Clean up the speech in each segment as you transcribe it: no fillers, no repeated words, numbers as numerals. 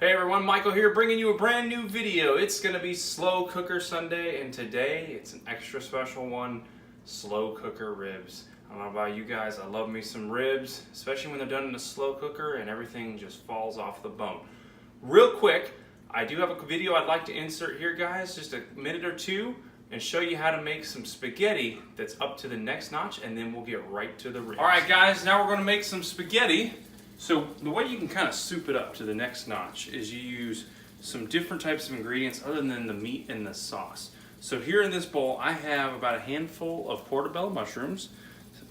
Hey everyone, Michael here bringing you a brand new video. It's going to be Slow Cooker Sunday, and today it's an extra special one, slow cooker ribs. I don't know about you guys, I love me some ribs, especially when they're done in a slow cooker and everything just falls off the bone. Real quick, I do have a video I'd like to insert here, guys, just a minute or two, and show you how to make some spaghetti that's up to the next notch, and then we'll get right to the ribs. Alright guys, now we're going to make some spaghetti. So the way you can kind of soup it up to the next notch is you use some different types of ingredients other than the meat and the sauce. So here in this bowl I have about a handful of portobello mushrooms,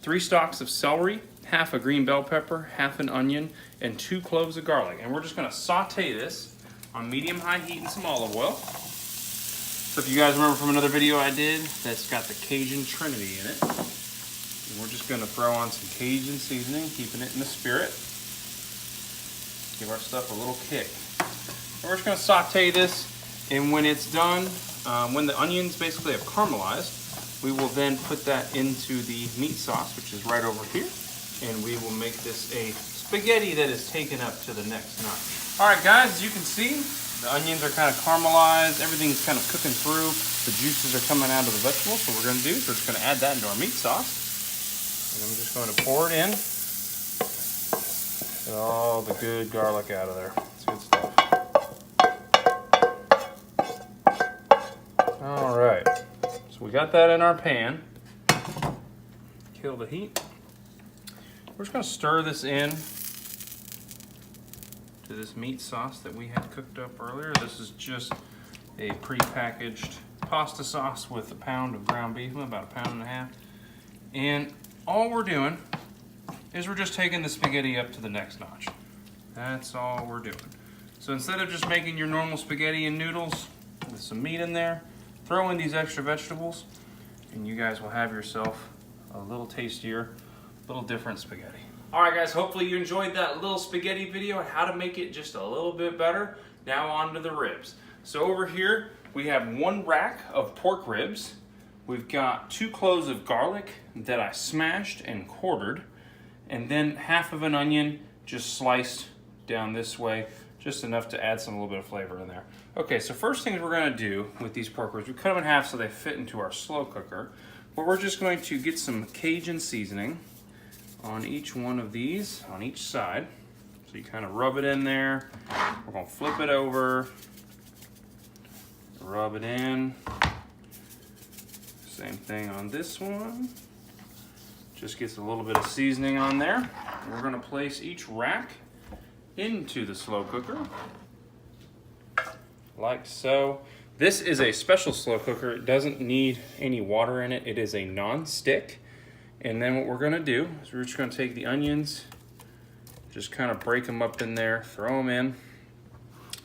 3 stalks of celery, half a green bell pepper, half an onion, and 2 cloves of garlic. And we're just going to saute this on medium-high heat in some olive oil. So if you guys remember from another video I did, that's got the Cajun Trinity in it. And we're just going to throw on some Cajun seasoning, keeping it in the spirit. Give our stuff a little kick. And we're just going to saute this, and when it's done, when the onions basically have caramelized, we will then put that into the meat sauce, which is right over here, and we will make this a spaghetti that is taken up to the next notch. Alright guys, as you can see, the onions are kind of caramelized, everything's kind of cooking through, the juices are coming out of the vegetables. So what we're going to do is we're just going to add that into our meat sauce, and I'm just going to pour it in. Get all the good garlic out of there. It's good stuff. All right, so we got that in our pan. Kill the heat. We're just gonna stir this in to this meat sauce that we had cooked up earlier. This is just a pre-packaged pasta sauce with a pound of ground beef, about 1.5 pounds. And all we're doing is we're just taking the spaghetti up to the next notch. That's all we're doing. So instead of just making your normal spaghetti and noodles with some meat in there, throw in these extra vegetables, and you guys will have yourself a little tastier, little different spaghetti. Alright guys, hopefully you enjoyed that little spaghetti video on how to make it just a little bit better. Now on to the ribs. So over here, we have 1 rack of pork ribs. We've got 2 cloves of garlic that I smashed and quartered. And then half of an onion just sliced down this way, just enough to add a little bit of flavor in there. Okay, so first thing we're gonna do with these pork ribs, we cut them in half so they fit into our slow cooker. But we're just going to get some Cajun seasoning on each one of these, on each side. So you kind of rub it in there. We're gonna flip it over, rub it in. Same thing on this one. Just gets a little bit of seasoning on there. We're gonna place each rack into the slow cooker, like so. This is a special slow cooker. It doesn't need any water in it. It is a non-stick. And then what we're gonna do is we're just gonna take the onions, just kind of break them up in there, throw them in.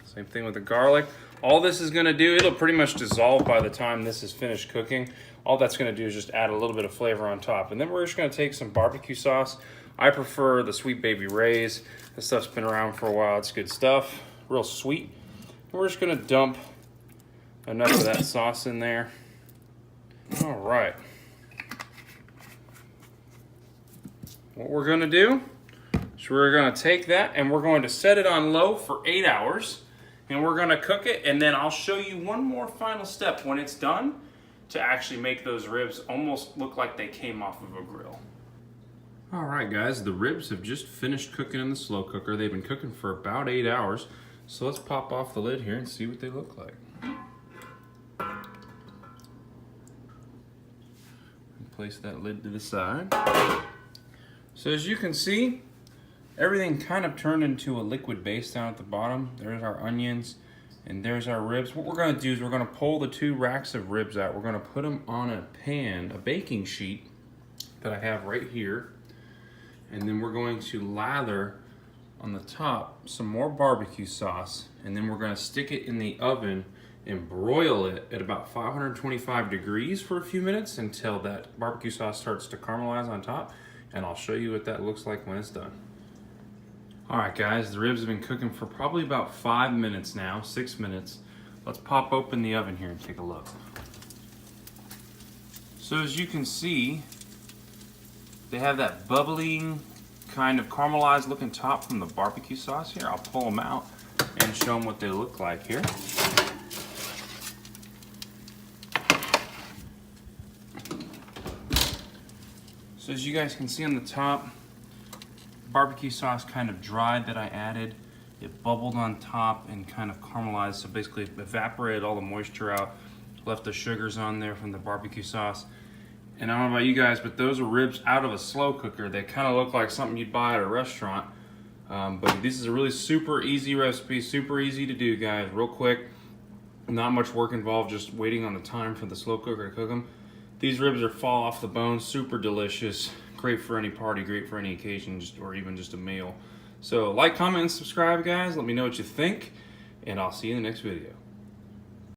Same thing with the garlic. All this is gonna do, it'll pretty much dissolve by the time this is finished cooking. All that's gonna do is just add a little bit of flavor on top. And then we're just gonna take some barbecue sauce. I prefer the Sweet Baby Ray's. This stuff's been around for a while, it's good stuff, real sweet. And we're just gonna dump enough of that sauce in there. All right. What we're gonna do is we're gonna take that and we're going to set it on low for 8 hours. And we're gonna cook it, and then I'll show you one more final step when it's done to actually make those ribs almost look like they came off of a grill. All right guys, the ribs have just finished cooking in the slow cooker. They've been cooking for about 8 hours. So let's pop off the lid here and see what they look like. Place that lid to the side. So as you can see, everything kind of turned into a liquid base down at the bottom. There's our onions and there's our ribs. What we're gonna do is we're gonna pull the 2 racks of ribs out. We're gonna put them on a pan, a baking sheet that I have right here. And then we're going to lather on the top some more barbecue sauce. And then we're gonna stick it in the oven and broil it at about 525 degrees for a few minutes until that barbecue sauce starts to caramelize on top. And I'll show you what that looks like when it's done. All right guys, the ribs have been cooking for probably about 5 minutes now, 6 minutes. Let's pop open the oven here and take a look. So as you can see, they have that bubbling kind of caramelized looking top from the barbecue sauce here. I'll pull them out and show them what they look like here. So as you guys can see on the top, barbecue sauce kind of dried that I added. It bubbled on top and kind of caramelized, so basically evaporated all the moisture out, left the sugars on there from the barbecue sauce. And I don't know about you guys, but those are ribs out of a slow cooker. They kind of look like something you'd buy at a restaurant. But this is a really super easy recipe, super easy to do, guys, real quick. Not much work involved, just waiting on the time for the slow cooker to cook them. These ribs are fall off the bone, super delicious. Great for any party, great for any occasion, or even just a meal. So like, comment, and subscribe, guys. Let me know what you think, and I'll see you in the next video.